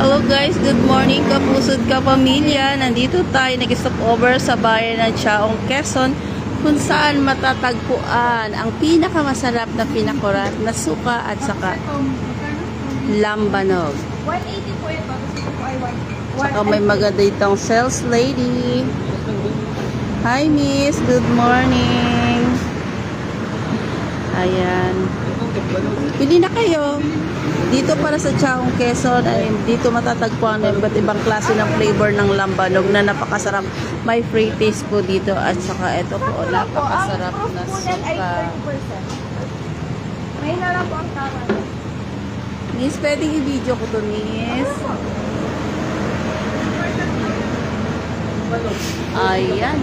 Hello guys, good morning kapusod kapamilya. Nandito tayo nag-stop over sa bayan ng Chaong, Quezon, kung saan matatagpuan ang pinakamasarap na pinakurat na suka at saka lambanog. 180 po ito. Gusto ko ay 1. Saka may maganda itong sales lady. Hi miss, good morning. Ayan. Pili na kayo. Dito para sa Chaong, Quezon, ay dito matatagpuan ang iba't ibang klase ng flavor ng lambanog na napakasarap. May free taste po dito at saka ito po, napakasarap na suka. May na lang po ang tama. Miss, pwedeng i-video ko to, miss. Ayan.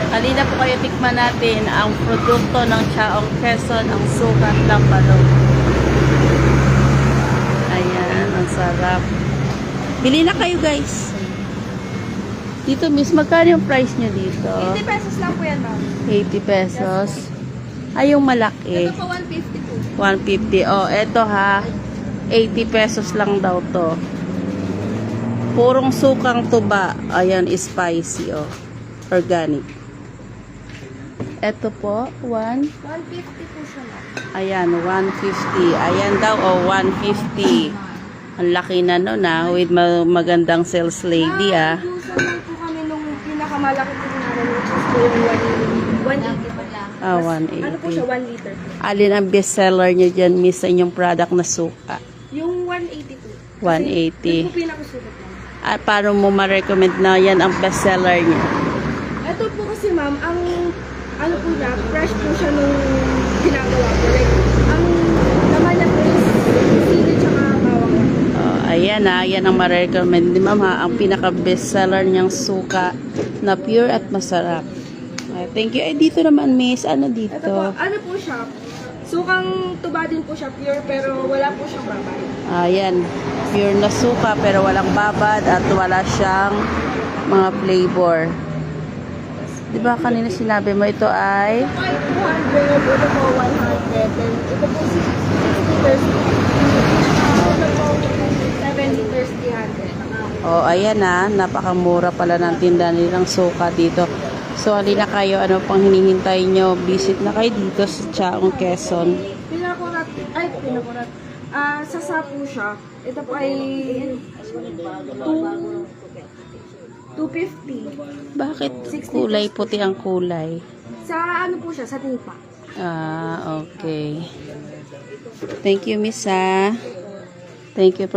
Halina po kayo, tikman natin ang produkto ng Chaong, Quezon, ang suka at lambanog. Ayan, ang sarap. Bili na kayo, guys. Dito, miss, magkano yung price nyo dito? 80 pesos lang po yan, ma'am. 80 pesos. Ay, yung malaki. Ito po 150 po. 150. Oh, eto ha. 80 pesos lang daw to. Purong sukang tuba. Ayan, spicy, oh. Organic. Eto po, 150 po siya, ma'am. Ayan, 150. Ayan daw, oh, 150. Ang laki na nun, with magandang sales lady, Uso lang po kami nung pinakamalaki po namin, which is po yung 180 pa lang. Ah, 180. Ano po siya, 1 liter po. Alin ang best seller nyo dyan, miss, sa inyong product na suka? Yung 180 po. 180. Yun po pinakasulat lang. At paano mo ma-recommend na yan ang best seller niya? Ito po kasi, ma'am, ang ano po niya, fresh po siya nung ginagawa ko. Like, ang naman niya po is sili tsaka bawang lang. Ayan yan ang ma-recommend ni ma'am ha, ang pinaka-best seller niyang suka na pure at masarap. Thank you. Dito naman miss, ano dito? Ito po, ano po siya? Sukang tuba din po siya, pure, pero wala po siyang babay. Ayan, pure na suka pero walang babad at wala siyang mga flavor. Diba kanina sinabi mo ito ay? Ito po ay 200, ito po 100, and ito po 6 liters. Ito po 7 liters, 300. Oh, ayan napakamura pala ng tinda nilang suka dito. So, halina kayo, ano pang hinihintay nyo? Visit na kayo dito sa Chaong, Quezon. Pinakurat. Sasa po siya. Ito po ay 250. Bakit kulay puti ang kulay? Sa ano po siya, sa tipa. Okay. Thank you, miss, ha. Thank you for